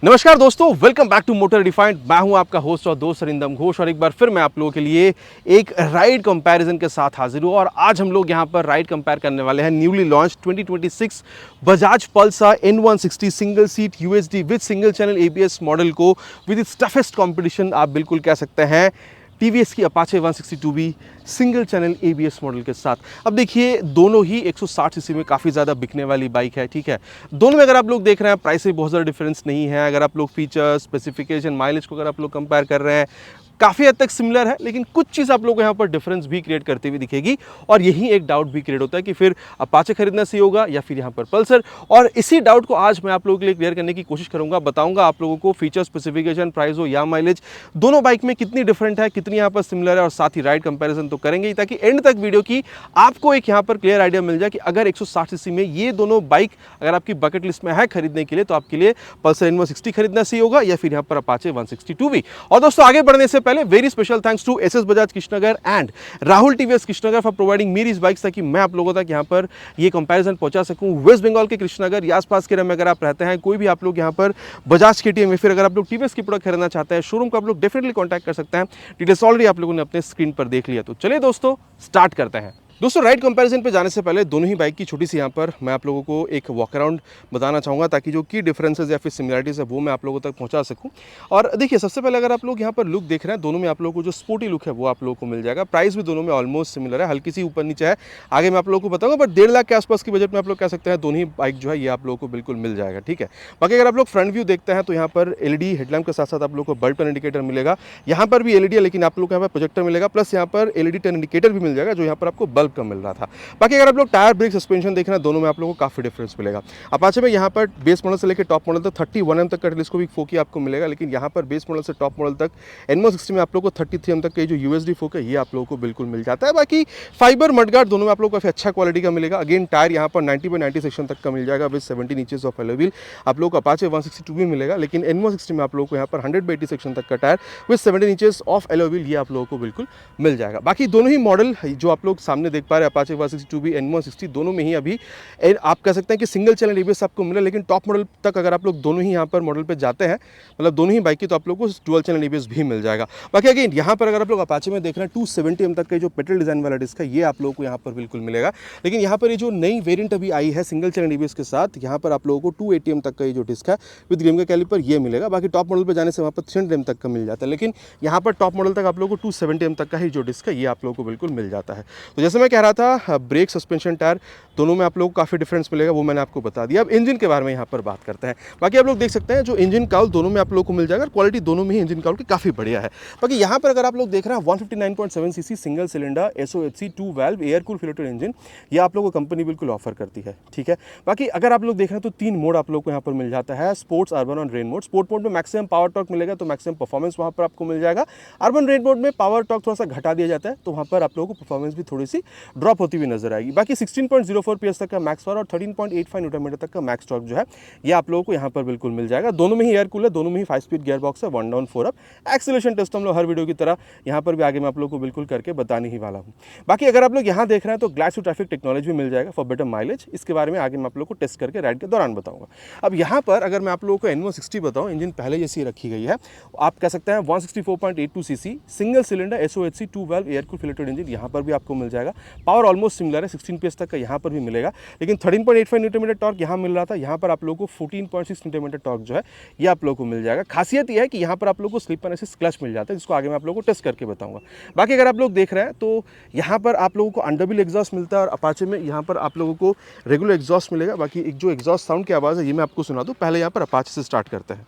नमस्कार दोस्तों, welcome back to motor defined. मैं हूं आपका होस्ट और दोस्त अरिंदम घोष और एक बार फिर मैं आप लोगों के लिए एक राइड कंपैरिजन के साथ हाजिर हूं। और आज हम लोग यहां पर राइड कंपेयर करने वाले हैं newly launch 2026 Bajaj Pulsar N160 single seat USD with single channel ABS model को विद इट्स टफेस्ट कॉम्पिटिशन आप बिल्कुल कह सकते हैं TVS की Apache 162B single channel ABS model के साथ। अब देखिए, दोनों ही 160 सीसी में काफ़ी ज़्यादा बिकने वाली बाइक है, ठीक है। दोनों में अगर आप लोग देख रहे हैं प्राइस में बहुत ज़्यादा डिफरेंस नहीं है। अगर आप लोग फीचर्स, स्पेसिफिकेशन, माइलेज को अगर आप लोग कंपेयर कर रहे हैं, काफ़ी हद तक सिमिलर है, लेकिन कुछ चीज़ आप लोगों को यहाँ पर डिफरेंस भी क्रिएट करती हुई दिखेगी। और यही एक डाउट भी क्रिएट होता है कि फिर अपाचे खरीदना सही होगा या फिर यहाँ पर पल्सर। और इसी डाउट को आज मैं आप लोगों के लिए क्लियर करने की कोशिश करूँगा। बताऊँगा आप लोगों को फीचर, स्पेसिफिकेशन, प्राइस हो या माइलेज, दोनों बाइक में कितनी डिफरेंट है, कितनी यहाँ पर सिमिलर है, और साथ ही राइड कंपैरिजन तो करेंगे ही, ताकि एंड तक वीडियो की आपको एक यहाँ पर क्लियर आइडिया मिल जाए कि अगर 160 सीसी में ये दोनों बाइक अगर आपकी बकेट लिस्ट में है खरीदने के लिए, तो आपके लिए पल्सर N160 खरीदना सही होगा या फिर यहाँ पर अपाचे 162B। और दोस्तों, आगे बढ़ने से पहले very special thanks to SS Bajaj Krishnanagar and Rahul TVS Krishnanagar for providing me these bikes, ताकि मैं आप लोगों तक यहाँ पर ये कंपैरिजन पहुंचा सकूं। वेस्ट बंगाल के कृष्णनगर या आसपास के एरिया में अगर आप रहते हैं, कोई भी आप लोग यहाँ पर बजाज KTM या फिर अगर आप लोग TVS की प्रोडक्ट खरीदना चाहते हैं, शोरूम को आप लोग डेफिनेटली कॉन्टैक्ट कर सकते हैं। डिटेल्स ऑलरेडी आप लोगों ने अपने स्क्रीन पर देख लिया। तो चलिए दोस्तों, स्टार्ट करते हैं। दोस्तों, राइड कंपैरिजन पे जाने से पहले दोनों ही बाइक की छोटी सी यहाँ पर मैं आप लोगों को एक वॉक अराउंड बताना चाहूँगा, ताकि जो की डिफरेंसेस या फिर सिमिलरिटीज़ है वो मैं आप लोगों तक पहुँचा सकूँ। और देखिए, सबसे पहले अगर आप लोग यहाँ पर लुक देख रहे हैं, दोनों में आप लोगों को जो स्पोर्टी लुक है वो आप लोगों को मिल जाएगा। प्राइस भी दोनों में ऑलमोस्ट सिमिलर है, हल्की सी ऊपर नीचे है, आगे मैं आप लोगों को बताऊँगा। बट 1.5 लाख के आसपास की बजट में आप लोग कह सकते हैं दोनों ही बाइक जो है ये आप लोगों को बिल्कुल मिल जाएगा, ठीक है। बाकी अगर आप लोग फ्रंट व्यू देखते हैं तो यहाँ पर LED हेडलैम्प के साथ साथ आप लोग को बल्ब टर्न इंडिकेटर मिलेगा। यहाँ पर भी LED है, लेकिन आप लोग को यहाँ पर प्रोजेक्टर मिलेगा, प्लस यहाँ पर LED टर्न इंडिकेटर भी मिल जाएगा, जो यहाँ पर आपको बल्ब का मिल रहा था। बाकी अगर आप लोग टायर, ब्रेक, सस्पेंशन देख रहे हैं, दोनों में आप लोगों को काफ़ी डिफरेंस मिलेगा। अपाचे में यहाँ पर बेस मॉडल से लेकर टॉप मॉडल तक 31mm तक का टेलीस्कोपिक फोकी आपको मिलेगा, लेकिन यहाँ पर बेस मॉडल से टॉप मॉडल तक N160 में आप लोगों को 33mm तक का जो USD फोक है ये आप लोगों को बिल्कुल मिल जाता है। बाकी फाइबर मडगार्ड दोनों में आप लोग को काफ़ी अच्छा क्वालिटी का मिलेगा। अगेन टायर यहाँ पर 90/90 सेक्शन तक का मिल जाएगा with 17 inches of alloy wheel. आप लोग को अपाचे 162 भी मिलेगा, लेकिन N160 में आप लोगों को यहाँ पर 100/80 सेक्शन तक का tyre with 17 inches of alloy wheel ये आप लोगों को बिल्कुल मिल जाएगा। बाकी दोनों ही मॉडल जो आप लोग सामने देख पा रहे हैं, अपाचे 162B, N160, दोनों में ही अभी आप कह सकते हैं कि सिंगल चैनल ABS आपको मिला, लेकिन टॉप मॉडल तक अगर आप लोग दोनों ही यहाँ पर मॉडल पे जाते हैं, मतलब दोनों ही बाइक की, तो आप लोग को डुअल चैनल ABS भी मिल जाएगा। बाकी अगेन यहाँ पर अगर आप लोग अपाचे में देख रहे हैं 270mm तक का जो पेट्रोल डिजाइन वाला डिस्क है ये आप लोगों को यहाँ पर बिल्कुल मिलेगा। लेकिन यहाँ पर ये जो नई वेरिएंट अभी आई है सिंगल चैनल ABS के साथ, यहाँ पर आप लोगों को 280mm तक का ये जो डिस्क है विद ग्रिम का कैलिपर ये मिलेगा। बाकी टॉप मॉडल पर जाने से वहाँ पर 300mm तक का मिल जाता है, लेकिन यहाँ पर टॉप मॉडल तक आप लोगों को 270mm तक का ही जो डिस्क है ये आप लोगों को बिल्कुल मिल जाता है। तो जैसे मैं कह रहा था, ब्रेक, सस्पेंशन, टायर दोनों में आप लोगों को काफ़ी डिफरेंस मिलेगा, वो मैंने आपको बता दिया। अब इंजन के बारे में यहाँ पर बात करते हैं। बाकी आप लोग देख सकते हैं जो इंजन काउल दोनों में आप लोगों को मिल जाएगा, क्वालिटी दोनों में ही इंजन काउल की काफ़ी बढ़िया है। बाकी यहाँ पर अगर आप लोग देख रहे हैं 159.7 CC single cylinder SOHC 2 valve air cool filter engine ये आप लोगों को कंपनी बिल्कुल ऑफर करती है, ठीक है। बाकी अगर आप लोग देख रहे हैं तो 3 मोड आप लोग को यहाँ पर मिल जाता है, स्पोर्ट्स, अर्बन और रेन मोड। स्पोर्ट मोड में मैक्सिमम पावर टॉर्क मिलेगा, तो मैक्सिमम परफॉर्मेंस वहाँ पर आपको मिल जाएगा। अर्बन रेन मोड में पावर टॉर्क थोड़ा सा घटा दिया जाता है, तो वहाँ पर आप लोगों को परफॉर्मेंस भी थोड़ी सी ड्रॉप होती हुई नजर आएगी। बाकी 16.04 PS तक का मैक्स पावर और 13.85 न्यूटन मीटर तक का मैक्स टॉर्क जो है ये आप लोगों को यहाँ पर बिल्कुल मिल जाएगा। दोनों में ही एयर कूलर, दोनों में ही 5 स्पीड गियर बॉक्स है, 1 डाउन 4 अप। एक्सीलरेशन टेस्ट हम लोग हर वीडियो की तरह यहाँ पर भी आगे मैं आप लोगों को बिल्कुल करके बताने ही वाला हूँ। बाकी अगर आप लोग यहाँ देख रहे हैं तो ग्लास टू ट्रैफिक टेक्नोलॉजी भी मिल जाएगा फॉर बेटर माइलेज। इसके बारे में आगे मैं आप लोग को टेस्ट करके राइड के दौरान बताऊंगा। अब यहाँ पर अगर मैं आप लोगों को N160 बताऊँ, इंजन पहले जैसी रखी गई है, आप कह सकते हैं 164.82 CC single cylinder SOHC 2 valve air cool filter engine यहाँ पर भी आपको मिल जाएगा। पावर ऑलमोस्ट सिमिलर है, 16 PS तक का यहाँ पर भी मिलेगा, लेकिन 13.85 न्यूटन मीटर टॉर्क यहाँ मिल रहा था, यहाँ पर आप लोगों को 14.6 न्यूटन मीटर टॉर्क जो है ये आप लोगों को मिल जाएगा। खासियत यह है कि यहाँ पर आप लोगों को स्लिप एंड असिस्ट क्लच मिल जाता है, जिसको आगे मैं आप लोगों को टेस्ट करके बताऊंगा। बाकी अगर आप लोग देख रहे हैं तो यहाँ पर आप लोगों को अंडरव्हील एग्जॉस्ट मिलता है, और अपाचे में यहाँ पर आप लोगों को रेगुलर एग्जॉस्ट मिलेगा। बाकी एक जो एग्जॉस्ट साउंड की आवाज़ है ये मैं आपको सुना दूँ। पहले यहाँ पर अपाचे से स्टार्ट करते हैं।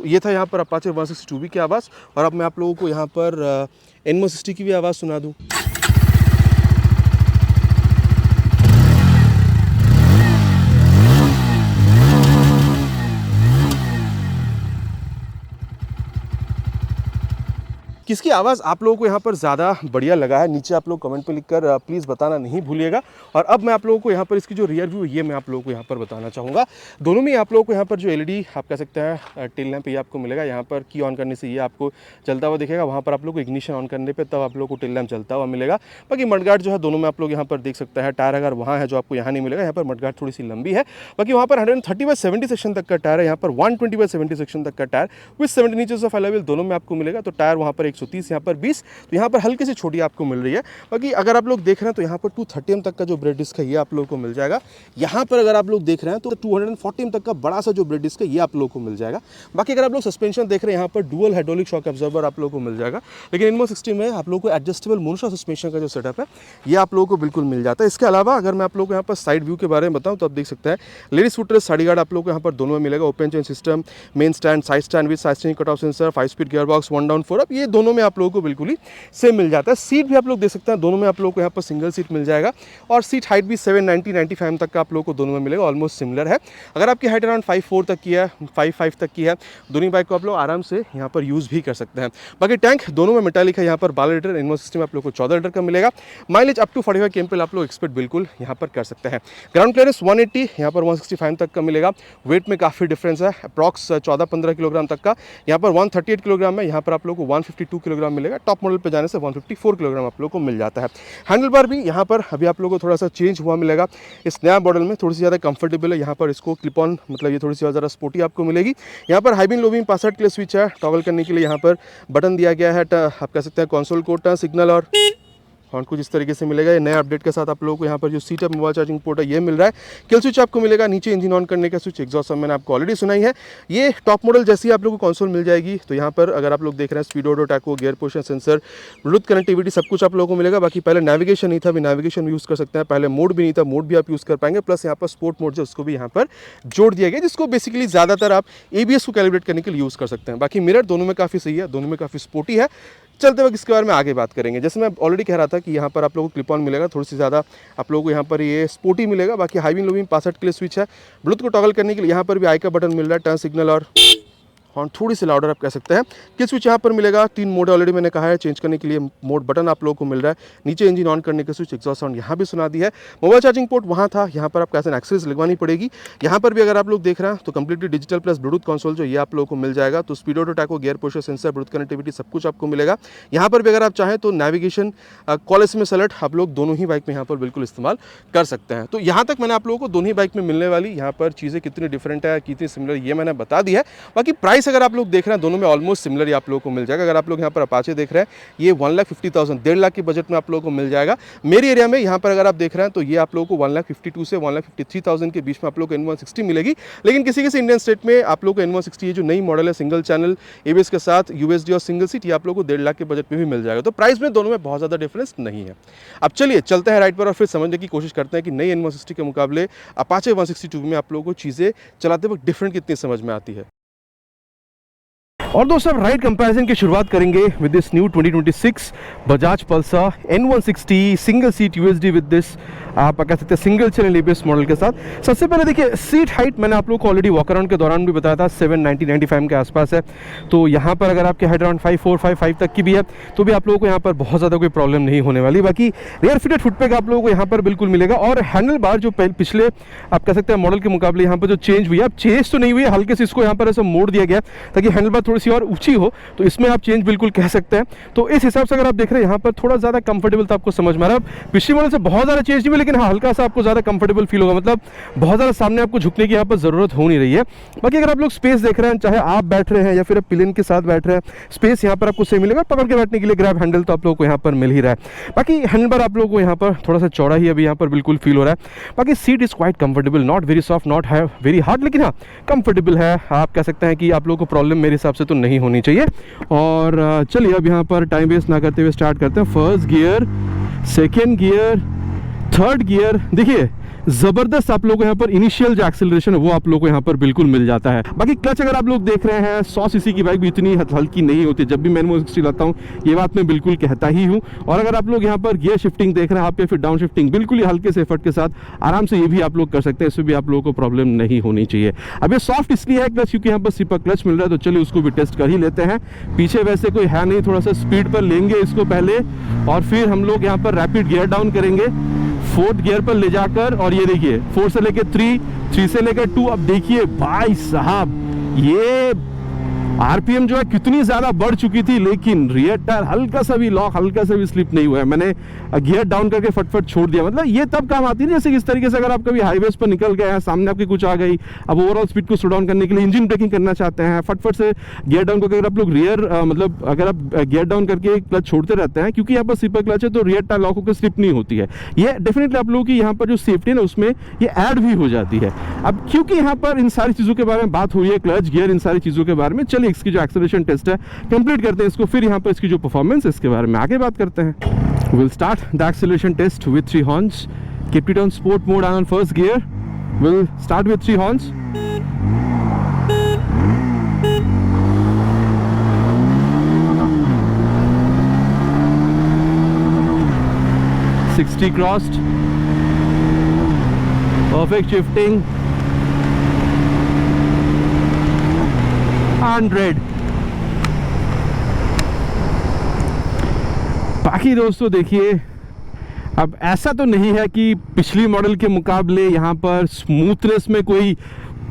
ये था यहाँ पर अपाचे 162B की आवाज़, और अब मैं आप लोगों को यहाँ पर N160 की भी आवाज़ सुना दूँ। किसकी आवाज़ आप लोगों को यहाँ पर ज़्यादा बढ़िया लगा है, नीचे आप लोग कमेंट पे लिखकर प्लीज़ बताना नहीं भूलिएगा। और अब मैं आप लोगों को यहाँ पर इसकी जो रियर व्यू ये मैं आप लोगों को यहाँ पर बताना चाहूँगा। दोनों में आप लोगों को यहाँ पर जो एलईडी आप कह सकते हैं टेल लैंप ये आपको मिलेगा। यहाँ पर की ऑन करने से ये आपको चलता हुआ दिखेगा, वहाँ पर आप लोग को इग्निशन ऑन करने पर तब आप लोग को टेल लैंप चलता हुआ मिलेगा। बाकी मडगार्ड जो है दोनों में आप लोग यहाँ पर देख सकते हैं। टायर अगर वहाँ है जो आपको यहाँ नहीं मिलेगा, यहाँ पर मडगार्ड थोड़ी सी लंबी है। बाकी वहाँ पर 130/70 सेक्शन तक का टायर है, यहाँ पर 120/70 सेक्शन तक का tyre with 17 inches of alloy wheel दोनों में आपको मिलेगा। तो टायर वहाँ पर 130, यहाँ पर 20, तो यहाँ पर हल्की सी छोटी आपको मिल रही है। बाकी अगर आप लोग देख रहे हैं तो यहाँ पर 230 एम तक का जो ब्रेक डिस्क है ये आप लोगों को मिल जाएगा। यहाँ पर अगर आप लोग देख रहे हैं तो 240 एम तक का बड़ा सा जो ब्रेक डिस्क है ये आप लोगों को मिल जाएगा। बाकी अगर आप लोग सस्पेंशन देख रहे हैं यहाँ पर डुअल हाइड्रोलिक शॉक एब्जॉर्बर आप लोगों को मिल जाएगा। लेकिन इनमो 60 में आप लोगों को एडजस्टेबल मोनोशॉक सस्पेंशन का जो सेटअप है ये आप लोगों को बिल्कुल मिल जाता है। इसके अलावा अगर मैं आप लोगों को यहाँ पर साइड व्यू के बारे में बताऊँ तो आप देख सकते हैं लेडीज फुटरेस्ट साइड गार्ड आप लोगों को यहाँ पर दोनों में मिलेगा। Open chain system, main stand, side stand with side stand cut off sensor, 5 speed gear box, 1 down 4 up, ये दोनों में आप लोगों को बिल्कुल ही सेम मिल जाता है। सीट भी आप लोग देख सकते हैं दोनों में आप लोगों को यहाँ पर सिंगल सीट मिल जाएगा। और सीट हाइट भी 790-95 तक का आप लोगों को दोनों में मिलेगा, ऑलमोस्ट सिमिलर है। अगर आपकी हाइट अराउंड 5'4" तक की है, 5'5" तक की है, दोनों बाइक को आप लोग आराम से यहाँ पर यूज़ भी कर सकते हैं। बाकी टैंक दोनों में मेटालिक है, यहाँ पर 12 लीटर, इनमो सिस्टम आप लोग को 14 लीटर का मिलेगा। माइलेज अप टू 45 km आप लोग एक्सपेक्ट बिल्कुल यहाँ पर कर सकते हैं। ग्राउंड क्लियरेंस 180, यहाँ पर 165 तक का मिलेगा। वेट में काफ़ी डिफरेंस है, अप्रॉक्स 14-15 किलोग्राम तक का, यहाँ पर 138 किलोग्राम है, यहाँ पर आप लोग को 152 किलोग्राम मिलेगा। टॉप मॉडल पे जाने से 154 किलोग्राम आप लोग को मिल जाता है। हैंडल बार भी यहाँ पर अभी आप लोगों को थोड़ा सा चेंज हुआ मिलेगा। इस नया मॉडल में थोड़ी सी ज़्यादा कंफर्टेबल है, यहाँ पर इसको क्लिप ऑन मतलब ये थोड़ी सी ज़्यादा स्पोर्टी आपको मिलेगी। यहाँ पर high beam low beam password के लिए स्विच है, टॉगल करने के लिए यहाँ पर बटन दिया गया है। आप कह सकते हैं कंसोल कोड, टर्न सिग्नल और हॉर्न कुछ इस तरीके से मिलेगा। ये नए अपडेट के साथ आप लोगों को यहाँ पर जो seat up mobile charging port है ये मिल रहा है। किल स्विच आपको मिलेगा, नीचे इंजन ऑन करने का स्विच, एग्जॉस्ट मैंने आपको ऑलरेडी सुनाई है। ये टॉप मॉडल जैसी ही आप लोगों को कंसोल मिल जाएगी। तो यहाँ पर अगर आप लोग देख रहे हैं speed auto, taco, gear position sensor, Bluetooth connectivity सब कुछ आप लोगों को मिलेगा। बाकी पहले नेविगेशन नहीं था, अभी नेविगेशन यूज़ कर सकते हैं। पहले मोड भी नहीं था, मोड भी आप यूज़ कर पाएंगे। प्लस यहाँ पर स्पोर्ट मोड जो उसको भी यहाँ पर जोड़ दिया गया, जिसको बेसिकली ज़्यादातर आप ABS को कैलिब्रेट करने के लिए यूज़ कर सकते हैं। बाकी मिरर दोनों में काफ़ी सही है, दोनों में काफ़ी स्पोर्टी है। चलते वक्त इसके बारे में आगे बात करेंगे। जैसे मैं ऑलरेडी कह रहा था कि यहाँ पर आप लोगों को क्लिप ऑन मिलेगा, थोड़ी सी ज़्यादा आप लोगों को यहाँ पर ये स्पोर्टी मिलेगा। बाकी high beam low beam password के लिए स्विच है, ब्लूटूथ को टॉगल करने के लिए यहाँ पर भी आई का बटन मिल रहा है, टर्न सिग्नल और हॉर्न थोड़ी सी लाउडर आप कह सकते हैं। किल स्विच यहाँ पर मिलेगा, 3 मोड ऑलरेडी मैंने कहा है, चेंज करने के लिए मोड बटन आप लोगों को मिल रहा है। नीचे इंजन ऑन करने के स्विच, एग्जॉस्ट साउंड यहाँ भी सुना दी है। मोबाइल चार्जिंग पोर्ट वहाँ था, यहाँ पर आपको ऐसे एक्सेस लगवानी पड़ेगी। यहाँ पर भी अगर आप लोग देख रहे हैं तो completely digital plus Bluetooth console जो ये आप लोगों को मिल जाएगा। तो speed auto, taco, gear position sensor, Bluetooth connectivity सब कुछ आपको मिलेगा। यहाँ पर भी अगर आप चाहें तो नेविगेशन, कॉल SMS अलर्ट आप लोग दोनों ही बाइक में यहाँ पर बिल्कुल इस्तेमाल कर सकते हैं। तो यहाँ तक मैंने आप लोगों को दोनों ही बाइक में मिलने वाली यहाँ पर चीज़ें कितनी डिफरेंट है, कितनी सिमिलर, ये मैंने बता दी है। बाकी प्राइस अगर आप लोग देख रहे हैं दोनों में ऑलमोस्ट सिमिलर ही आप लोगों को मिल जाएगा। अगर आप लोग यहाँ पर अपाचे देख रहे हैं, ये 1,50,000 1.5 लाख के बजट में आप लोगों को मिल जाएगा। मेरी एरिया में यहाँ पर अगर आप देख रहे हैं तो ये आप लोगों को 1,52,000 से 1,53,000 के बीच में आप लोग को N160 मिलेगी। लेकिन किसी किसी इंडियन स्टेट में आप लोग को N160 ये जो नई मॉडल है सिंगल चैनल ABS के साथ USD और सिंगल सीट, ये आप लोग को 1.5 लाख के बजट में भी मिल जाएगा। तो प्राइस में दोनों में बहुत ज़्यादा डिफरेंस नहीं है। अब चलिए चलते हैं राइड पर और फिर समझने की कोशिश करते हैं कि नई N160 के मुकाबले अपाचे 162 में आप लोगों को चीज़ें चलाते वक्त डिफरेंट कितनी समझ में आती है। और दोस्तों अब राइड कंपैरिजन की शुरुआत करेंगे with this new 2026 Bajaj Pulsar N160 single seat USD with this आप कह सकते हैं सिंगल चैनल ABS मॉडल के साथ। सबसे पहले देखिए सीट हाइट मैंने आप लोगों को ऑलरेडी वॉक अराउंड के दौरान भी बताया था 790-95 के आसपास है। तो यहाँ पर अगर आपके हाइट अराउंड 5'4", 5'5" तक की भी है तो भी आप लोगों को यहाँ पर बहुत ज़्यादा कोई प्रॉब्लम नहीं होने वाली। बाकी रियर फिटेड फुटपैक आप लोगों को यहाँ पर बिल्कुल मिलेगा। और हैंडल बार जो पिछले आप कह सकते हैं मॉडल के मुकाबले यहाँ पर जो चेंज हुई है, अब चेंज तो नहीं हुई है, हल्के से इसको यहाँ पर ऐसा मोड़ दिया गया ताकि हैंडल बार थोड़ी सी और ऊँची हो, तो इसमें आप चेंज बिल्कुल कह सकते हैं। तो इस हिसाब से अगर आप देख रहे हैं यहाँ पर थोड़ा ज़्यादा कंफर्टेबल तो आपको समझ में आ रहा है। पिछले मॉडल से बहुत ज़्यादा चेंज नहीं हुआ, लेकिन हाँ हल्का सा आपको ज़्यादा कंफर्टेबल फील होगा, मतलब बहुत ज़्यादा सामने आपको झुकने की यहाँ पर ज़रूरत हो नहीं रही है। बाकी अगर आप लोग स्पेस देख रहे हैं, चाहे आप बैठ रहे हैं या फिर पिलियन के साथ बैठ रहे हैं, स्पेस यहाँ पर आपको सही मिलेगा। पकड़ के बैठने के लिए ग्रैब हैंडल तो आप लोगों को यहाँ पर मिल ही रहा है। बाकी हैंडल बार आप लोगों को यहाँ पर थोड़ा सा चौड़ा ही अभी यहाँ पर बिल्कुल फील हो रहा है। बाकी seat is quite comfortable, not very soft, not है वेरी हार्ड, लेकिन हाँ कंफर्टेबल है। आप कह सकते हैं कि आप लोगों को प्रॉब्लम मेरे हिसाब से तो नहीं होनी चाहिए। और चलिए अब यहाँ पर टाइम वेस्ट ना करते हुए स्टार्ट करते हैं। First gear, second gear, third gear देखिए जबरदस्त आप लोगों को यहाँ पर इनिशियल जो एक्सेलरेशन है वो आप लोगों को यहाँ पर बिल्कुल मिल जाता है। बाकी क्लच अगर आप लोग देख रहे हैं 100 सीसी की बाइक भी इतनी हल्की नहीं होती, जब भी मैं एनवो 160 लाता हूँ ये बात मैं बिल्कुल कहता ही हूँ। और अगर आप लोग यहाँ पर गियर शिफ्टिंग देख रहे हैं आप या फिर डाउन शिफ्टिंग बिल्कुल ही हल्के से एफर्ट के साथ आराम से ये भी आप लोग कर सकते हैं, इसमें भी आप लोगों को प्रॉब्लम नहीं होनी चाहिए। अब ये सॉफ्ट इसलिए है क्लच क्योंकि यहाँ पर सिपर क्लच मिल रहा है, तो चलिए उसको भी टेस्ट कर ही लेते हैं। पीछे वैसे कोई है नहीं, थोड़ा सा स्पीड पर लेंगे इसको पहले और फिर हम लोग यहाँ पर रैपिड गियर डाउन करेंगे 4th गियर पर ले जाकर, और ये देखिए 4 से लेकर 3 से लेकर 2। अब देखिए भाई साहब ये आरपीएम जो है कितनी ज्यादा बढ़ चुकी थी, लेकिन रियर टायर हल्का सा भी लॉक, हल्का सा भी स्लिप नहीं हुआ है। मैंने गियर डाउन करके फटफट छोड़ दिया। मतलब ये तब काम आती है जैसे इस तरीके से अगर आप कभी हाईवेज पर निकल गए हैं, सामने आपकी कुछ आ गई, अब ओवरऑल स्पीड को स्लो डाउन करने के लिए इंजन ब्रेकिंग करना चाहते हैं, फटफट से गियर डाउन करके अगर आप लोग रियर मतलब अगर आप गियर डाउन करके क्लच छोड़ते रहते हैं, क्योंकि यहाँ पर स्लीपर क्लच है तो रियर टायर लॉक होकर स्लिप नहीं होती है। ये डेफिनेटली आप लोगों की यहाँ पर जो सेफ्टी है ना उसमें ये ऐड भी हो जाती है। अब क्योंकि यहाँ पर इन सारी चीजों के बारे में बात हुई है, क्लच गियर इन सारी चीजों के बारे में, चलिए इसकी जो एक्सेलरेशन टेस्ट है कंप्लीट करते हैं इसको, फिर यहाँ पर इसकी जो परफॉर्मेंस है इसके बारे में आगे बात करते हैं। Will start the acceleration test with 3 horns, keep it on sport mode and on first gear. Will start with 3 horns. $60 crossed, perfect shifting, 100। बाकी दोस्तों देखिए अब ऐसा तो नहीं है कि पिछली मॉडल के मुकाबले यहाँ पर स्मूथनेस में कोई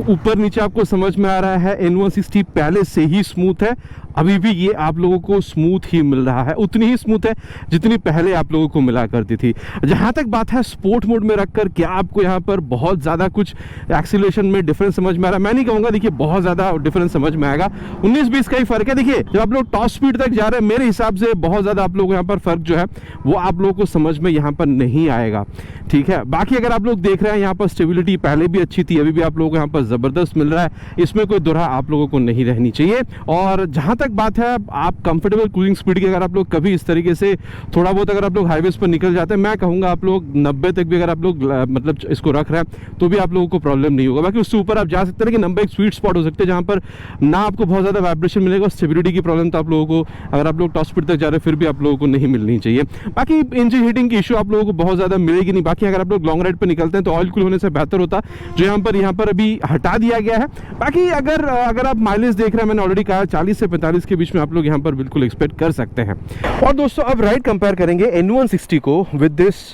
ऊपर नीचे आपको समझ में आ रहा है। N160 पहले से ही स्मूथ है, अभी भी ये आप लोगों को स्मूथ ही मिल रहा है, उतनी ही स्मूथ है जितनी पहले आप लोगों को मिला करती थी। जहाँ तक बात है स्पोर्ट मोड में रखकर क्या आपको यहाँ पर बहुत ज़्यादा कुछ एक्सीलरेशन में डिफरेंस समझ में आ रहा है? मैं नहीं कहूँगा देखिए बहुत ज़्यादा डिफरेंस समझ में आएगा, 19-20 का ही फर्क है। देखिए जब आप लोग टॉप स्पीड तक जा रहे हैं मेरे हिसाब से बहुत ज़्यादा आप लोगों को यहाँ पर फर्क जो है वो आप लोगों को समझ में यहाँ पर नहीं आएगा, ठीक है। बाकी अगर आप लोग देख रहे हैं यहाँ पर स्टेबिलिटी पहले भी अच्छी थी, अभी भी आप लोगों को यहाँ पर ज़बरदस्त मिल रहा है, इसमें कोई दोहरा आप लोगों को नहीं रहनी चाहिए। और जहाँ तक बात है आप कंफर्टेबल क्रूजिंग स्पीड की, अगर आप लोग कभी इस तरीके से थोड़ा बहुत अगर आप लोग हाईवेज पर निकल जाते हैं, मैं कहूँगा आप लोग 90 तक भी अगर आप लोग मतलब इसको रख रहे हैं तो भी आप लोगों को प्रॉब्लम नहीं होगा। बाकी उससे ऊपर आप जा सकते हैं कि 90 एक स्वीट स्पॉट हो सकते हैं जहाँ पर ना आपको बहुत ज़्यादा वाइब्रेशन मिलेगा और स्टेबिलिटी की प्रॉब्लम तो आप लोगों को अगर आप लोग टॉप स्पीड तक जा रहे हैं फिर भी आप लोगों को नहीं मिलनी चाहिए। बाकी इंजन हीटिंग की इशू आप लोगों को बहुत ज़्यादा मिलेगी नहीं। बाकी अगर आप लोग लॉन्ग राइड पर निकलते हैं तो ऑयल कूल होने से बेहतर होता, जो यहाँ पर अभी हटा दिया गया है। बाकी अगर आप माइलेज देख रहे हैं, मैंने ऑलरेडी कहा 40 से 45 के बीच में आप लोग यहाँ पर बिल्कुल एक्सपेक्ट कर सकते हैं। और दोस्तों अब राइड कंपेयर करेंगे N160 को विद दिस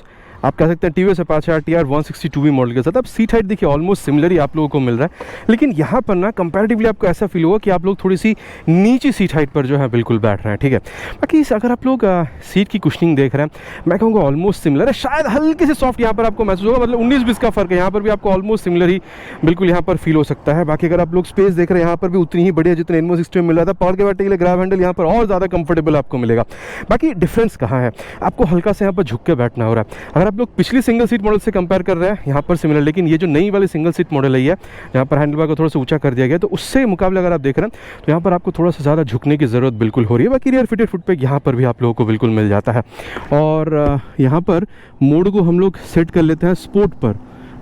आप कह सकते हैं TVS Apache RTR 162V model के साथ। अब सीट हाइट देखिए ऑलमोस्ट सिमिलर ही आप लोगों को मिल रहा है, लेकिन यहाँ पर ना कंपैरेटिवली आपको ऐसा फील होगा कि आप लोग थोड़ी सी नीची सीट हाइट पर जो है बिल्कुल बैठ रहे हैं, ठीक है। बाकी अगर आप लोग सीट की कुशनिंग देख रहे हैं, मैं कहूँगा ऑलमोस्ट सिमिलर है, शायद हल्की से सॉफ्ट यहाँ पर आपको महसूस होगा, मतलब 19-20 का फर्क है, यहाँ पर भी आपको ऑलमोस्ट सिमिलर ही बिल्कुल यहाँ पर फील हो सकता है। बाकी अगर आप लोग स्पेस देख रहे हैं यहाँ पर भी उतनी ही बढ़िया जितने N160 में मिल रहा था। पावर के बैठने के लिए ग्रैब हैंडल यहाँ पर और ज़्यादा कंफर्टेबल आपको मिलेगा। बाकी डिफरेंस कहाँ है, आपको हल्का से यहाँ पर झुक के बैठना हो रहा है। अगर आप लोग पिछली सिंगल सीट मॉडल से कंपेयर कर रहे हैं यहाँ पर सिमिलर, लेकिन ये जो नई वाली सिंगल सीट मॉडल है यहाँ पर हैंडल बार को थोड़ा सा ऊंचा कर दिया गया, तो उससे मुकाबले अगर आप देख रहे हैं तो यहाँ पर आपको थोड़ा सा ज़्यादा झुकने की ज़रूरत बिल्कुल हो रही है। बाकी रियर फिटेड फुट पे यहाँ पर भी आप लोगों को बिल्कुल मिल जाता है। और यहाँ पर मोड को हम लोग सेट कर लेते हैं स्पोर्ट पर,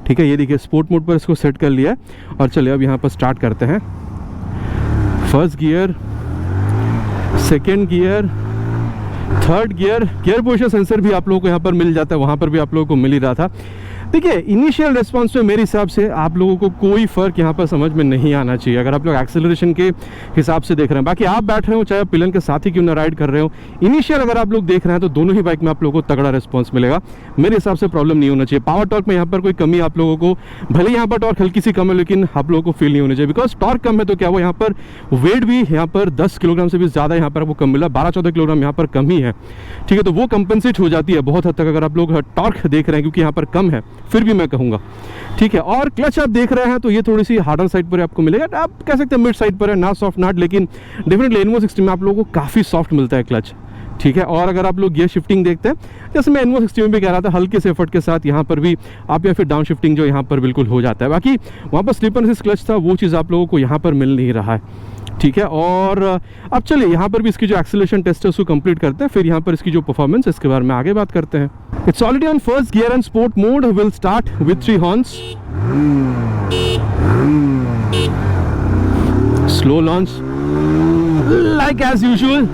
ठीक है। ये देखिए स्पोर्ट मोड पर इसको सेट कर लिया और चलिए अब यहाँ पर स्टार्ट करते हैं। First gear, second gear, third gear position sensor भी आप लोगों को यहाँ पर मिल जाता है, वहाँ पर भी आप लोगों को मिल ही रहा था। देखिए इनिशियल रिस्पांस में मेरे हिसाब से आप लोगों को कोई फ़र्क यहाँ पर समझ में नहीं आना चाहिए अगर आप लोग एक्सेलरेशन के हिसाब से देख रहे हैं। बाकी आप बैठ रहे हो चाहे पिलन के साथ ही क्यों ना राइड कर रहे हो, इनिशियल अगर आप लोग देख रहे हैं तो दोनों ही बाइक में आप लोगों को तगड़ा रिस्पांस मिलेगा। मेरे हिसाब से प्रॉब्लम नहीं होना चाहिए। पावर टॉर्क में यहाँ पर कोई कमी आप लोगों को, भले यहाँ पर टॉर्क हल्की सी कम है लेकिन आप लोगों को फील नहीं होनी चाहिए, बिकॉज टॉर्क कम है तो क्या वो यहाँ पर वेट भी यहाँ पर 10 किलोग्राम से भी ज़्यादा यहाँ पर आपको कम मिला, 12-14 किलोग्राम यहाँ पर कम ही है, ठीक है। तो वो कंपनसेट हो जाती है बहुत हद तक अगर आप लोग टॉर्क देख रहे हैं, क्योंकि यहाँ पर कम है फिर भी मैं कहूँगा, ठीक है। और क्लच आप देख रहे हैं तो ये थोड़ी सी हार्डर साइड पर आपको मिलेगा, आप कह सकते हैं मिड साइड पर है, ना सॉफ्ट नाट, लेकिन डेफिनेटली N160 में आप लोगों को काफ़ी सॉफ्ट मिलता है क्लच, ठीक है। और अगर आप लोग गियर शिफ्टिंग देखते हैं, जैसे मैं N160 में भी कह रहा था, हल्के से एफर्ट के साथ यहाँ पर भी आप या फिर डाउन शिफ्टिंग जो यहाँ पर बिल्कुल हो जाता है। बाकी वहाँ पर स्लीपर असिस्ट क्लच था, वो चीज़ आप लोगों को यहाँ पर मिल नहीं रहा है, ठीक है। और अब चलिए यहाँ पर भी इसकी जो एक्सेलरेशन टेस्ट है उसको कंप्लीट करते हैं, फिर यहाँ पर इसकी जो परफॉर्मेंस है इसके बारे में आगे बात करते हैं। It's already on first gear and sport mode, will start with 3 horns, slow launch like as usual,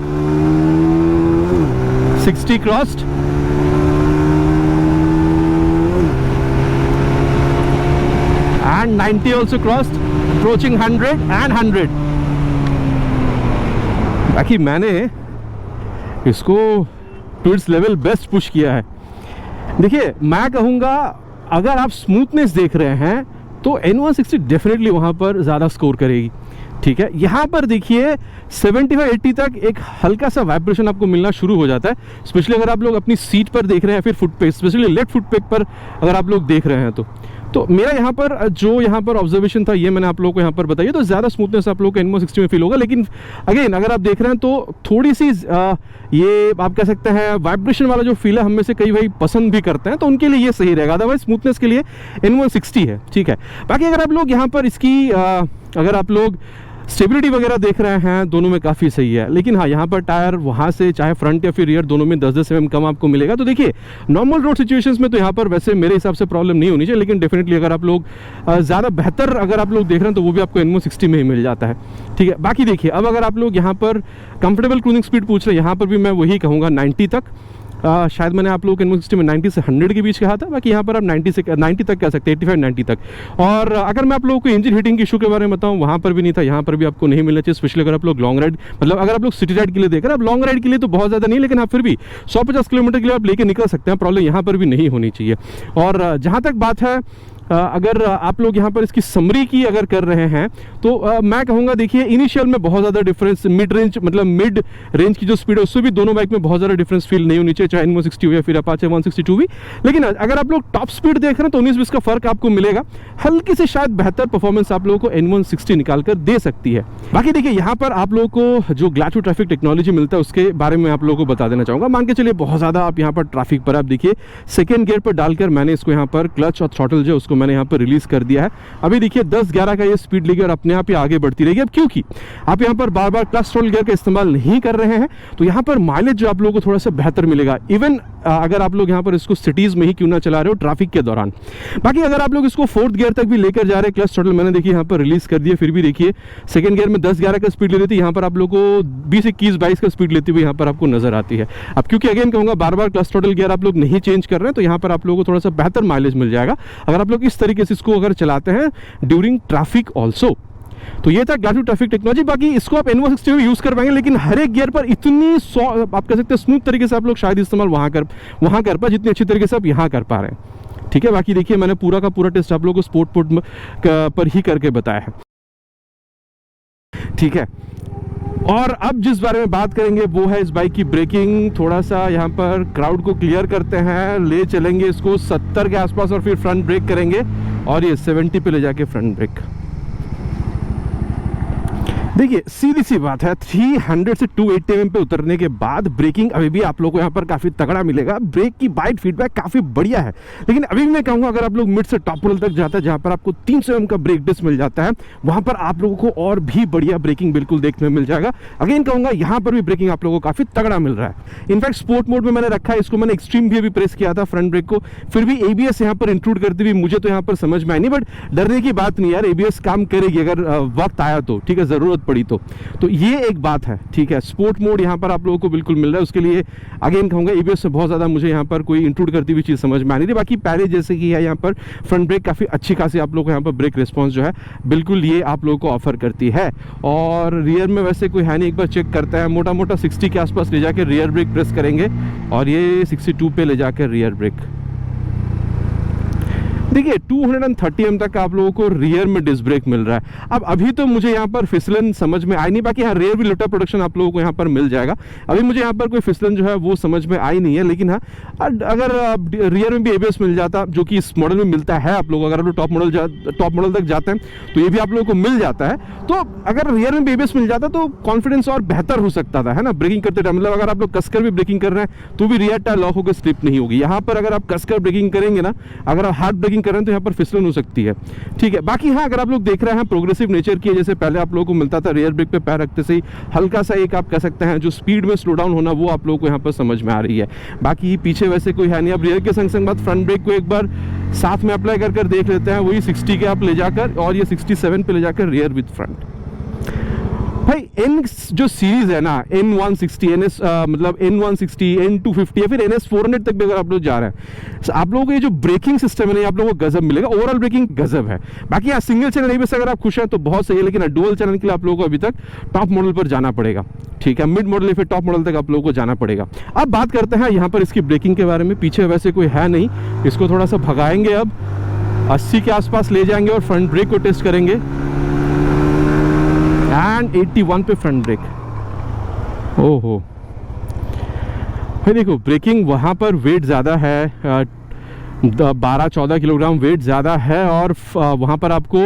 60 crossed, and 90 also crossed, approaching 100 and 100. बाकी मैंने इसको to its level best push किया है। देखिए मैं कहूँगा अगर आप स्मूथनेस देख रहे हैं तो N160 डेफिनेटली वहाँ पर ज़्यादा स्कोर करेगी, ठीक है। यहाँ पर देखिए 75-80 तक एक हल्का सा वाइब्रेशन आपको मिलना शुरू हो जाता है, स्पेशली अगर आप लोग अपनी सीट पर देख रहे हैं, फिर फुट पे, स्पेशली लेफ्ट फुट पे पर अगर आप लोग देख रहे हैं तो मेरा यहाँ पर जो यहाँ पर ऑब्जर्वेशन था ये मैंने आप लोगों को यहाँ पर बताइए, तो ज़्यादा स्मूथनेस आप लोग को N160 में फील होगा। लेकिन अगेन अगर आप देख रहे हैं तो थोड़ी सी ये आप कह सकते हैं वाइब्रेशन वाला जो फील है, हम में से कई भाई पसंद भी करते हैं, तो उनके लिए ये सही रहेगा। अदरवाइज स्मूथनेस के लिए N160 है, ठीक है। बाकी अगर आप लोग यहाँ पर इसकी अगर आप लोग स्टेबिलिटी वगैरह देख रहे हैं, दोनों में काफ़ी सही है। लेकिन हाँ, यहाँ पर टायर वहाँ से चाहे फ्रंट या फिर रियर दोनों में 10-10 mm कम आपको मिलेगा। तो देखिए नॉर्मल रोड सिचुएशंस में तो यहाँ पर वैसे मेरे हिसाब से प्रॉब्लम नहीं होनी चाहिए, लेकिन डेफिनेटली अगर आप लोग ज़्यादा बेहतर अगर आप लोग देख रहे हैं तो वो भी आपको N160 में ही मिल जाता है, ठीक है। बाकी देखिए अब अगर आप लोग यहाँ पर कंफर्टेबल क्रूजिंग स्पीड पूछ रहे हैं, यहाँ पर भी मैं वही कहूँगा 90 तक। शायद मैंने आप लोगों को N160 में 90 से 100 के बीच कहा था, बाकी यहाँ पर आप 90 तक कह सकते हैं, 85-90 तक। और अगर मैं आप लोगों को इंजन हीटिंग इशू के बारे में बताऊँ, वहाँ पर भी नहीं था, यहाँ पर भी आपको नहीं मिलना चाहिए, स्पेशली अगर आप लोग लॉन्ग राइड, मतलब अगर आप लोग सिटी राइड के लिए देख रहे हैं, अब लॉन्ग राइड के लिए तो बहुत ज़्यादा नहीं, लेकिन आप फिर भी 150 किलोमीटर के लिए आप लेके निकल सकते हैं, प्रॉब्लम यहाँ पर भी नहीं होनी चाहिए। और जहाँ तक बात है अगर आप लोग यहाँ पर इसकी समरी की अगर कर रहे हैं तो मैं कहूँगा देखिए इनिशियल में बहुत ज़्यादा डिफरेंस, मिड रेंज की जो स्पीड है उससे भी दोनों बाइक में बहुत ज़्यादा डिफरेंस फील नहीं होनी चाहिए, चाहे N160 हो या फिर अपाचे 162 भी। लेकिन अगर आप लोग टॉप स्पीड देख रहे हैं तो 19-20 का फर्क आपको मिलेगा, हल्की से शायद बेहतर परफॉर्मेंस आप लोगों को N160 निकाल कर दे सकती है। बाकी देखिए यहाँ पर आप लोगों को जो ग्लैड ट्रैफिक टेक्नोलॉजी मिलता है उसके बारे में आप लोगों को बता देना चाहूँगा। मान के चलिए बहुत ज़्यादा आप यहाँ पर ट्रैफिक पर आप देखिए सेकेंड गियर पर डालकर मैंने इसको यहाँ पर क्लच और थ्रॉटल जो उसको मैंने यहाँ पर रिलीज कर दिया है। अभी देखिए 10-11 का ये स्पीड लेगी और अपने आप ही आगे बढ़ती रहेगी। अब क्योंकि आप यहाँ पर बार बार क्लच थ्रॉटल गियर का इस्तेमाल नहीं कर रहे हैं तो यहाँ पर माइलेज जो आप लोगों को थोड़ा सा बेहतर मिलेगा, इवन अगर आप लोग यहाँ पर इसको सिटीज में ही क्यों ना चला रहे हो ट्रैफिक के दौरान। बाकी अगर आप लोग इसको 4th गियर तक भी लेकर जा रहे हैं, क्लच थ्रॉटल मैंने देखिए यहाँ पर रिलीज कर दिया, फिर भी देखिए सेकंड गियर में 10-11 का स्पीड ले लेती है, यहाँ पर आप लोग को 20-21-22 का स्पीड लेती हुई यहाँ पर आपको नजर आती है। अब क्योंकि अगेन कहूँगा बार बार क्लच थ्रॉटल गियर आप लोग नहीं चेंज कर रहे हैं तो यहाँ पर आप लोगों को थोड़ा सा बेहतर माइलेज मिल जाएगा अगर आप लोग इस तरीके से इसको अगर चलाते हैं ड्यूरिंग ट्रैफिक ऑल्सो। तो ये था ग्लैड ट्रैफिक टेक्नोलॉजी। बाकी इसको आप N160 में यूज कर पाएंगे, लेकिन हर एक गियर पर इतनी आप कह सकते हैं स्मूथ तरीके से आप लोग शायद इस्तेमाल वहां कर पाए जितनी अच्छी तरीके से आप यहाँ कर पा रहे हैं, ठीक है। बाकी देखिए मैंने पूरा का पूरा टेस्ट आप लोगों को स्पोर्ट पोर्ट पर ही करके बताया है, ठीक है। और अब जिस बारे में बात करेंगे वो है इस बाइक की ब्रेकिंग। थोड़ा सा यहाँ पर क्राउड को क्लियर करते हैं, ले चलेंगे इसको 70 के आसपास और फिर फ्रंट ब्रेक करेंगे और ये 70 पे ले जाके फ्रंट ब्रेक। देखिए सीधी सी बात है 300 से 280 mm पे उतरने के बाद ब्रेकिंग अभी भी आप लोगों को यहाँ पर काफ़ी तगड़ा मिलेगा। ब्रेक की बाइट फीडबैक काफ़ी बढ़िया है, लेकिन अभी भी मैं कहूँगा अगर आप लोग मिड से टॉप मॉडल तक जाता है जहाँ पर आपको 300 mm का ब्रेक डिस्क मिल जाता है, वहाँ पर आप लोगों को और भी बढ़िया ब्रेकिंग बिल्कुल देखने में मिल जाएगा। अगेन कहूँगा यहाँ पर भी ब्रेकिंग आप लोगों को काफ़ी तगड़ा मिल रहा है। इनफैक्ट स्पोर्ट मोड में मैंने रखा है इसको, मैंने एक्सट्रीम भी अभी प्रेस किया था फ्रंट ब्रेक को, फिर भी ABS यहाँ पर इंक्लूड करती हुई मुझे तो यहाँ पर समझ में आई नहीं, बट डरने की बात नहीं यार, ABS काम करेगी अगर वक्त आया तो, ठीक है, ज़रूरत पड़ी तो ये एक बात है, ठीक है। स्पोर्ट मोड यहाँ पर आप लोगों को बिल्कुल मिल रहा है, उसके लिए अगेन कहूँगा ABS से बहुत ज़्यादा मुझे यहाँ पर कोई इंक्लूड करती हुई चीज़ समझ में आ नहीं रही। बाकी पहले जैसे कि है यहाँ पर फ्रंट ब्रेक काफ़ी अच्छी खासी आप लोग को यहाँ पर ब्रेक रिस्पॉन्स जो है बिल्कुल ये आप लोगों को ऑफर करती है। और रियर में वैसे कोई है नहीं, एक बार चेक करता है, मोटा मोटा 60 के आसपास ले जाकर रियर ब्रेक प्रेस करेंगे और ये 62 पे ले जाकर रियर ब्रेक। देखिए 230 mm तक आप लोगों को रियर में डिस्क ब्रेक मिल रहा है। अब अभी तो मुझे यहाँ पर फिसलन समझ में आई नहीं, बाकी हाँ रियर व्हील लोटा प्रोडक्शन आप लोगों को यहाँ पर मिल जाएगा। अभी मुझे यहाँ पर कोई फिसलन जो है वो समझ में आई नहीं है, लेकिन हाँ अगर रियर में भी ABS मिल जाता जो कि इस मॉडल में मिलता है, आप लोग अगर आप लोग टॉप मॉडल तक जाते हैं तो ये भी आप लोगों को मिल जाता है। तो अगर रियर में भी ABS मिल जाता तो कॉन्फिडेंस और बेहतर हो सकता था, है ना, ब्रेकिंग करते टाइम। मतलब अगर आप लोग कसकर भी ब्रेकिंग कर रहे हैं तो भी रियर टायर लॉक होकर स्लिप नहीं होगी। यहाँ पर अगर आप कसकर ब्रेकिंग करेंगे ना, अगर आप हार्ड ब्रेकिंग ब्रेकिंग कर रहे हैं तो यहाँ पर फिसलन हो सकती है, ठीक है। बाकी हाँ, अगर आप लोग देख रहे हैं प्रोग्रेसिव नेचर की, जैसे पहले आप लोगों को मिलता था रियर ब्रेक पे पैर रखते से ही हल्का सा एक आप कह सकते हैं जो स्पीड में स्लो डाउन होना, वो आप लोगों को यहाँ पर समझ में आ रही है। बाकी पीछे वैसे कोई है नहीं। अब रियर के संग संग बात फ्रंट ब्रेक को एक बार साथ में अप्लाई कर देख लेते हैं, वही 60 के आप ले जाकर और ये 67 पे ले जाकर रियर विद फ्रंट। भाई एन जो सीरीज है ना, N160 NS मतलब N160 N250 या फिर NS 400 तक भी अगर आप लोग जा रहे हैं, आप लोगों को ये जो ब्रेकिंग सिस्टम है ना, आप लोगों को गजब मिलेगा, ओवरऑल ब्रेकिंग गजब है। बाकी यहाँ सिंगल चैनल नहीं, बस अगर आप खुश हैं तो बहुत सही है, लेकिन डुअल चैनल के लिए आप लोगों को अभी तक टॉप मॉडल पर जाना पड़ेगा, ठीक है। मिड मॉडल या फिर टॉप मॉडल तक आप लोगों को जाना पड़ेगा। अब बात करते हैं यहाँ पर इसकी ब्रेकिंग के बारे में। पीछे वैसे कोई है नहीं, इसको थोड़ा सा भगाएंगे, अब 80 के आसपास ले जाएंगे और फ्रंट ब्रेक को टेस्ट करेंगे एंड 81 पे फ्रंट ब्रेक। ओहो भाई देखो, ब्रेकिंग वहाँ पर वेट ज़्यादा है, 12-14 किलोग्राम वेट ज़्यादा है और वहाँ पर आपको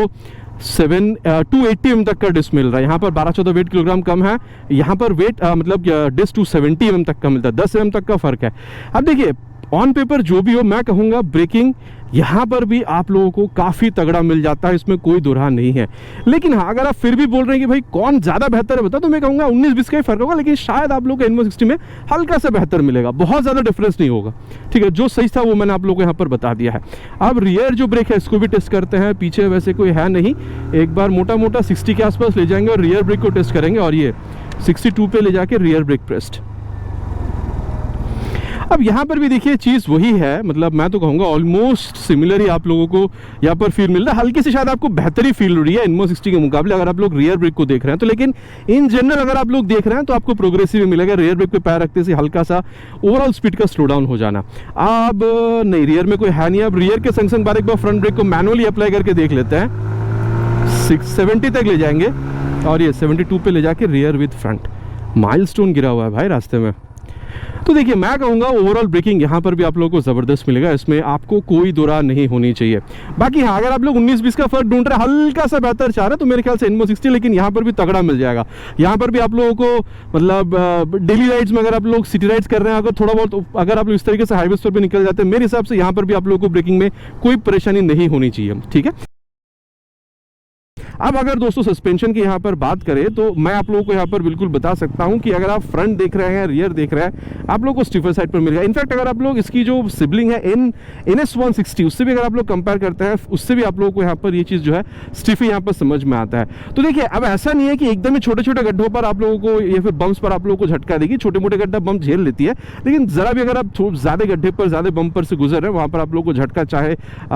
280 mm तक का डिस्क मिल रहा है। यहाँ पर 12-14 वेट किलोग्राम कम है, यहाँ पर वेट मतलब डिस्क 270 mm तक का मिलता है, 10 mm तक का फ़र्क है। अब देखिए ऑन पेपर जो भी हो, मैं कहूँगा ब्रेकिंग यहाँ पर भी आप लोगों को काफ़ी तगड़ा मिल जाता है, इसमें कोई दुरान नहीं है। लेकिन हाँ, अगर आप फिर भी बोल रहे हैं कि भाई कौन ज़्यादा बेहतर है बता, तो मैं कहूँगा 19-20 का ही फर्क होगा, लेकिन शायद आप लोग को N160 में हल्का सा बेहतर मिलेगा, बहुत ज़्यादा डिफरेंस नहीं होगा, ठीक है। जो सही था वो मैंने आप लोगों को यहाँ पर बता दिया है। अब रियर जो ब्रेक है इसको भी टेस्ट करते हैं। पीछे वैसे कोई है नहीं, एक बार मोटा मोटा 60 के आसपास ले जाएंगे और रियर ब्रेक को टेस्ट करेंगे और ये 62 पे ले जाके रियर ब्रेक प्रेस्ड। अब यहाँ पर भी देखिए चीज़ वही है, मतलब मैं तो कहूँगा ऑलमोस्ट सिमिलर ही आप लोगों को यहाँ पर फील मिल रहा है। हल्की से शायद आपको बेहतरी फील हो रही है N160 के मुकाबले अगर आप लोग रियर ब्रेक को देख रहे हैं तो, लेकिन इन जनरल अगर आप लोग देख रहे हैं तो आपको प्रोग्रेसिव मिलेगा। रियर ब्रेक पे पैर रखते से हल्का सा ओवरऑल स्पीड का स्लो डाउन हो जाना। अब नहीं, रियर में कोई है नहीं। अब रियर के संग संग बार एक बार फ्रंट ब्रेक को मैनुअली अप्लाई करके देख लेते हैं, 670 तक ले जाएंगे और ये 72 पे ले जाके रियर विद फ्रंट। माइलस्टोन गिरा हुआ है भाई रास्ते में। तो देखिए मैं कहूँगा ओवरऑल ब्रेकिंग यहाँ पर भी आप लोगों को ज़बरदस्त मिलेगा, इसमें आपको कोई दुरा नहीं होनी चाहिए। बाकी हाँ, अगर आप लोग 19-20 का फर्क ढूंढ रहे हैं, हल्का सा बेहतर चाह रहे हैं, तो मेरे ख्याल से N160, लेकिन यहाँ पर भी तगड़ा मिल जाएगा। यहाँ पर भी आप लोगों को मतलब डेली राइड्स में अगर आप लोग सिटी राइड्स कर रहे हैं, अगर थोड़ा बहुत अगर आप लोग इस तरीके से हाईवेज पर भी निकल जाते हैं, मेरे हिसाब से यहाँ पर भी आप लोगों को ब्रेकिंग में कोई परेशानी नहीं होनी चाहिए, ठीक है। अब अगर दोस्तों सस्पेंशन की यहाँ पर बात करें तो मैं आप लोगों को यहाँ पर बिल्कुल बता सकता हूँ कि अगर आप फ्रंट देख रहे हैं, रियर देख रहे हैं, आप लोगों को स्टिफर साइड पर मिलेगा। इनफैक्ट अगर आप लोग इसकी जो सिबलिंग है NS 160 उससे भी अगर आप लोग कंपेयर करते हैं, उससे भी आप लोगों को यहाँ पर ये चीज़ जो है स्टिफी यहाँ पर समझ में आता है। तो देखिए अब ऐसा नहीं है कि एकदम ही छोटे छोटे गड्ढों पर आप लोगों को या फिर बम्प्स पर आप लोगों को झटका देगी। छोटे मोटे गड्ढा बम्प झेल लेती है, लेकिन ज़रा भी अगर आप ज़्यादा गड्ढे पर ज़्यादा बम्प पर से गुजर रहे हैं, वहाँ पर आप लोगों को झटका चाहे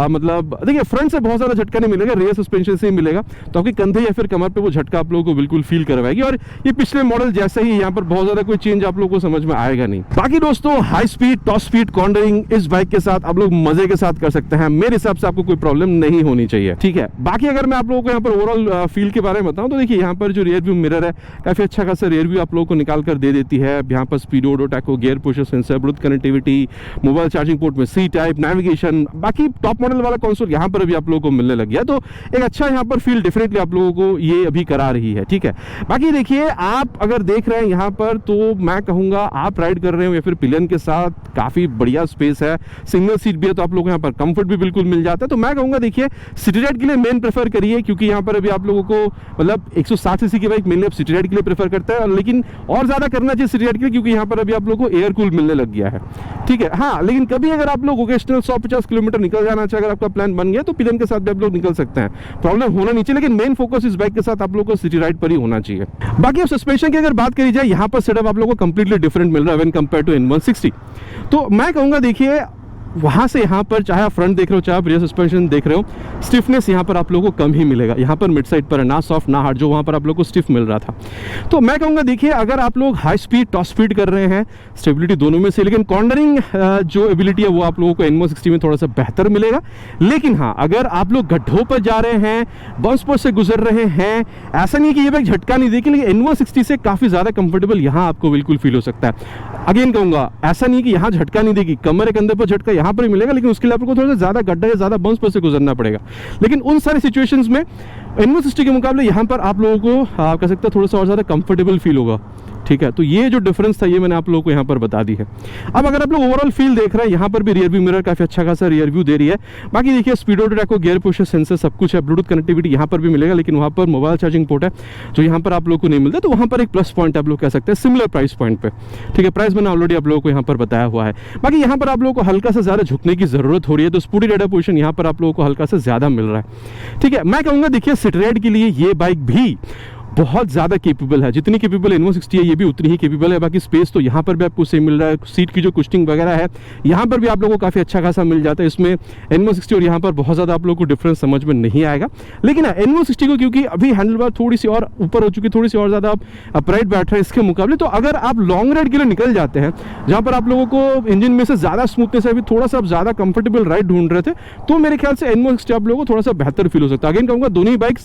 मतलब देखिए फ्रंट से बहुत ज़्यादा झटका नहीं मिलेगा, रियर सस्पेंशन से ही मिलेगा, तो आपके कंधे या फिर कमर पे वो झटका आप लोगों को बिल्कुल फील करवाएगी। और ये पिछले मॉडल जैसे ही, यहाँ पर बहुत ज्यादा कोई चेंज आप लोगों को समझ में आएगा नहीं। बाकी दोस्तों high speed, top speed cornering इस बाइक के साथ आप लोग मजे के साथ कर सकते हैं। मेरे हिसाब से आपको कोई प्रॉब्लम नहीं होनी चाहिए, ठीक है। बाकी अगर मैं आप लोगों को यहाँ पर ओवरऑल फील के बारे में बताऊं तो देखिए यहाँ पर जो रियर व्यू मिरर है काफी अच्छा खासा रियर व्यू आप लोगों को निकाल कर दे देती है। यहाँ पर speedo, tacho, gear pusher sensor, Bluetooth connectivity, mobile charging port में C टाइप, नेविगेशन, बाकी टॉप मॉडल वाला कंसोल यहाँ पर भी आप लोगों को मिलने लग गया। तो एक अच्छा यहाँ पर फील डेफिनेटली आप लोगों को ये अभी करा रही है, ठीक है। बाकी देखिए आप अगर देख रहे हैं यहाँ पर, तो मैं कहूँगा आप राइड कर रहे हो या फिर पिलियन के साथ, काफ़ी बढ़िया स्पेस है, सिंगल सीट भी है, तो आप लोगों को यहाँ पर कंफर्ट भी बिल्कुल मिल जाता है। तो मैं कहूँगा देखिए सिटी राइड के लिए मेन प्रेफर करिए, क्योंकि यहाँ पर अभी आप लोगों को मतलब 160 सीसी की बाइक मेनली अब सिटी राइड के लिए प्रेफर करता है, लेकिन और ज़्यादा करना चाहिए सिटी राइड के लिए, क्योंकि यहाँ पर अभी आप लोगों को एयर कूल मिलने लग गया है, ठीक है। हाँ, लेकिन कभी अगर आप लोग ओकेशनल 150 किलोमीटर निकल जाना चाहिए, अगर आपका प्लान बन गया तो पिलियन के साथ भी आप लोग निकल सकते हैं, प्रॉब्लम होना नहीं चाहिए। लेकिन मेन फोकस इस बाइक के साथ आप लोग को सिटी राइड पर ही होना चाहिए। बाकी अब सस्पेंशन की अगर बात करी जाए, यहाँ पर सेटअप आप लोगों को कंप्लीटली डिफरेंट मिल रहा है व्हेन कंपेयर टू N160। तो मैं कहूँगा देखिए वहाँ से यहाँ पर चाहे आप फ्रंट देख रहे हो चाहे आप रियर सस्पेंशन देख रहे हो, स्टिफनेस यहाँ पर आप लोगों को कम ही मिलेगा। यहाँ पर मिड साइड पर है, ना सॉफ्ट ना हार्ड, जो वहाँ पर आप लोगों को स्टिफ मिल रहा था। तो मैं कहूँगा देखिए अगर आप लोग हाई स्पीड, टॉप स्पीड कर रहे हैं, स्टेबिलिटी दोनों में से, लेकिन कॉर्नरिंग जो एबिलिटी है वो आप लोगों को N160 में थोड़ा सा बेहतर मिलेगा। लेकिन हाँ, अगर आप लोग गड्ढों पर जा रहे हैं, बम्प्स पर से गुजर रहे हैं, ऐसा नहीं कि ये बाइक झटका नहीं देगी, लेकिन N160 से काफ़ी ज़्यादा कंफर्टेबल यहाँ आपको बिल्कुल फील हो सकता है। अगेन कहूँगा ऐसा नहीं कि यहाँ झटका नहीं देगी, कमर कंधे पर झटका यहाँ पर ही मिलेगा, लेकिन उसके लिए आपको थोड़ा सा ज़्यादा गड्ढा या ज़्यादा बम्प्स पर से गुजरना पड़ेगा। लेकिन उन सारी सिचुएशंस में N160 के मुकाबले यहाँ पर आप लोगों को कह सकते हैं थोड़ा सा और ज़्यादा कंफर्टेबल फील होगा, ठीक है, तो ये जो डिफरेंस था ये मैंने आप लोगों को यहाँ पर बता दी है। अब अगर आप लोग ओवरऑल फील देख रहे हैं, यहाँ पर भी रियर व्यू मिरर काफ़ी अच्छा खासा रियर व्यू दे रही है। बाकी देखिए स्पीडोमीटर को, गियर पुश सेंसर सब कुछ है, ब्लूटूथ कनेक्टिविटी यहाँ पर भी मिलेगा, लेकिन वहाँ पर मोबाइल चार्जिंग पोर्ट है जो यहाँ पर आप लोग को नहीं मिलता, तो वहाँ पर एक प्लस पॉइंट आप लोग कह सकते हैं सिमिलर प्राइस पॉइंट पे। ठीक है, प्राइस मैंने ऑलरेडी आप लोगों को यहाँ पर बताया हुआ है। बाकी यहाँ पर आप लोगों को हल्का सा ज़्यादा झुकने की ज़रूरत हो रही है, तो स्पोर्टी राइडर पोजीशन यहाँ पर आप लोगों को हल्का सा ज़्यादा मिल रहा है। ठीक है, मैं कहूँगा देखिए सिटी राइड के लिए ये बाइक भी बहुत ज़्यादा कैपेबल है, जितनी कैपेबल N160 है ये भी उतनी ही कैपेबल है। बाकी स्पेस तो यहाँ पर भी आपको सेम मिल रहा है, सीट की जो कुशनिंग वगैरह है यहाँ पर भी आप लोगों को काफ़ी अच्छा खासा मिल जाता है। इसमें N160 और यहाँ पर बहुत ज़्यादा आप लोगों को डिफरेंस समझ में नहीं आएगा, लेकिन N160 को क्योंकि अभी हैंडल बार थोड़ी सी और ऊपर हो चुकी, थोड़ी सी और ज़्यादा आप अपराइट बैठ रहे हैं इसके मुकाबले, तो अगर आप लॉन्ग राइड के लिए निकल जाते हैं जहाँ पर आप लोगों को इंजन में से ज़्यादा स्मूथनेस है, अभी थोड़ा सा आप ज़्यादा कंफर्टेबल राइड ढूंढ रहे थे, तो मेरे ख्याल से N160 आप लोगों को थोड़ा सा बेहतर फील हो सकता है। अगेन कहूँगा दोनों ही बाइक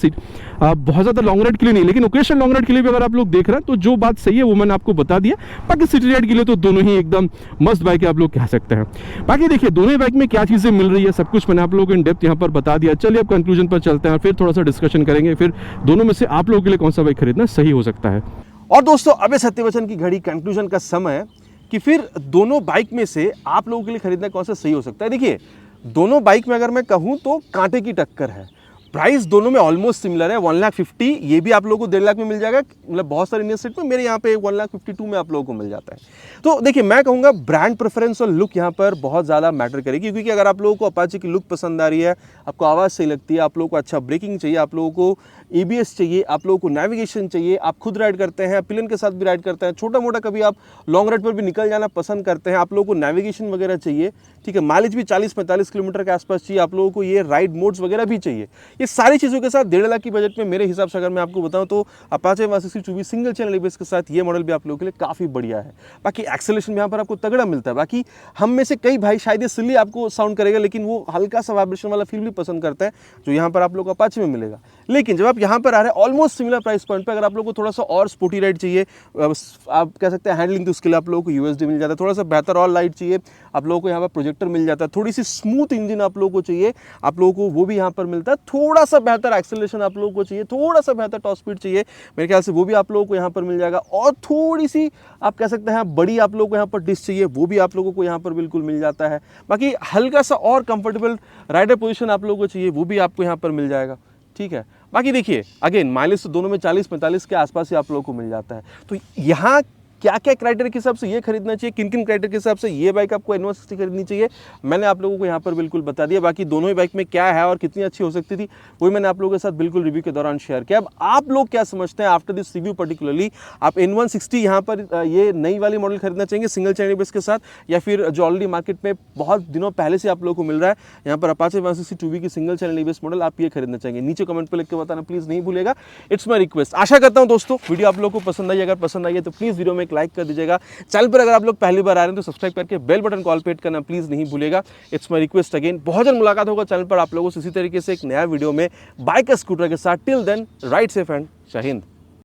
बहुत ज़्यादा लॉन्ग राइड के लिए नहीं, लेकिन ओकेशनल लॉन्ग राइड के लिए भी अगर आप लोग देख रहे हैं तो जो बात सही है वो मैंने आपको बता दिया। बाकी सिटी राइड के लिए तो दोनों ही एकदम मस्त बाइक है आप लोग कह सकते हैं। बाकी देखिए दोनों ही बाइक में क्या चीज़ें मिल रही है सब कुछ मैंने आप लोगों को इन डेप्थ यहाँ पर बता दिया। चलिए अब कंक्लूजन पर चलते हैं, फिर थोड़ा सा डिस्कशन करेंगे, फिर दोनों में से आप लोगों के लिए कौन सा बाइक खरीदना सही हो सकता है। और दोस्तों अबे सत्यवचन की घड़ी कंक्लूजन का समय है कि फिर दोनों बाइक में से आप लोगों के लिए खरीदना कौन सा सही हो सकता है। देखिए दोनों बाइक में अगर मैं कहूँ तो कांटे की टक्कर है, प्राइस दोनों में ऑलमोस्ट सिमिलर है। 1,50,000 ये भी आप लोगों को 1,50,000 में मिल जाएगा, मतलब बहुत सारे इंडियन स्टेट में, मेरे यहाँ पे 1,52,000 में आप लोगों को मिल जाता है। तो देखिए मैं कहूँगा ब्रांड प्रेफरेंस और लुक यहाँ पर बहुत ज़्यादा मैटर करेगी, क्योंकि अगर आप लोगों को अपाचे की लुक पसंद आ रही है, आपको आवाज़ सही लगती है, आप लोगों को अच्छा ब्रेकिंग चाहिए, आप लोगों को ABS चाहिए, आप लोगों को नेविगेशन चाहिए, आप खुद राइड करते हैं, पिलियन के साथ भी राइड करते हैं, छोटा मोटा कभी आप लॉन्ग राइड पर भी निकल जाना पसंद करते हैं, आप लोगों को नेविगेशन वगैरह चाहिए, ठीक है, माइलेज भी 40-45 किलोमीटर के आसपास चाहिए, आप लोगों को ये राइड मोड्स वगैरह भी चाहिए, ये सारी चीज़ों के साथ 1.5 लाख की बजट में मेरे हिसाब से अगर मैं आपको बताऊं तो अपाचे 160 सिंगल चैनल ABS के साथ ये मॉडल भी आप लोगों के लिए काफ़ी बढ़िया है। बाकी एक्सेलरेशन यहाँ पर आपको तगड़ा मिलता है। बाकी हम में से कई भाई शायद ये सिली आपको साउंड करेगा, लेकिन वो हल्का सा वाइब्रेशन वाला फील भी पसंद करता है जो यहाँ पर आप लोग को अपाचे में मिलेगा। लेकिन जब आप यहाँ पर आ रहे हैं ऑलमोस्ट सिमिलर प्राइस पॉइंट पर, अगर आप लोग को थोड़ा सा और स्पोर्टी राइड चाहिए, आप कह सकते हैं हैंडलिंग, तो उसके लिए आप लोगों को USD मिल जाता है। थोड़ा सा बेहतर और लाइट चाहिए, आप लोगों को यहाँ पर प्रोजेक्टर मिल जाता है। थोड़ी सी स्मूथ इंजन आप लोगों को चाहिए, आप लोगों को वो भी यहाँ पर मिलता है। थोड़ा सा बेहतर एक्सेलरेशन आप लोगों को चाहिए, थोड़ा सा बेहतर टॉप स्पीड चाहिए, मेरे ख्याल से वो भी आप लोगों को यहाँ पर मिल जाएगा। और थोड़ी सी आप कह सकते हैं बड़ी आप लोगों को यहाँ पर डिस्क चाहिए, वो भी आप लोगों को यहाँ पर बिल्कुल मिल जाता है। बाकी हल्का सा और कंफर्टेबल राइडर पोजीशन आप लोगों को चाहिए, वो भी आपको यहाँ पर मिल जाएगा, ठीक है। बाकी देखिए अगेन माइलेज तो दोनों में 40-45 के आसपास ही आप लोगों को मिल जाता है। तो यहाँ क्या क्या क्राइटेरिया के हिसाब से ये खरीदना चाहिए, किन किन क्राइटेरिया के हिसाब से ये बाइक आपको N160 खरीदनी चाहिए, मैंने आप लोगों को यहाँ पर बिल्कुल बता दिया। बाकी दोनों ही बाइक में क्या है और कितनी अच्छी हो सकती थी वही मैंने आप लोगों के साथ बिल्कुल रिव्यू के दौरान शेयर किया। अब आप लोग क्या समझते हैं आफ्टर दिस रिव्यू, पर्टिकुलरली आप N160 यहाँ पर ये नई वाली मॉडल खरीदना चाहेंगे सिंगल चैनल ABS के साथ, या फिर जो ऑलरेडी मार्केट में बहुत दिनों पहले से आप लोगों को मिल रहा है यहाँ पर अपाचे 160 2V की सिंगल चैनल ABS मॉडल, आप ये खरीदना चाहेंगे? नीचे कमेंट पर लिख के बताना प्लीज़ नहीं भूलेगा, इट्स माई रिक्वेस्ट। आशा करता हूँ दोस्तों वीडियो आप लोगों को पसंद आई, अगर पसंद आई है तो प्लीज़ वीडियो में एक लाइक कर दीजिएगा। चैनल पर अगर आप लोग पहली बार आ रहे हैं तो सब्सक्राइब करके बेल बटन कॉल पे हिट करना प्लीज नहीं भूलेगा, इट्स माय रिक्वेस्ट अगेन। बहुत जल्द मुलाकात होगा चैनल पर आप लोगों से इसी तरीके से एक नया वीडियो में बाइक स्कूटर के साथ। Till then ride safe and जय हिंद।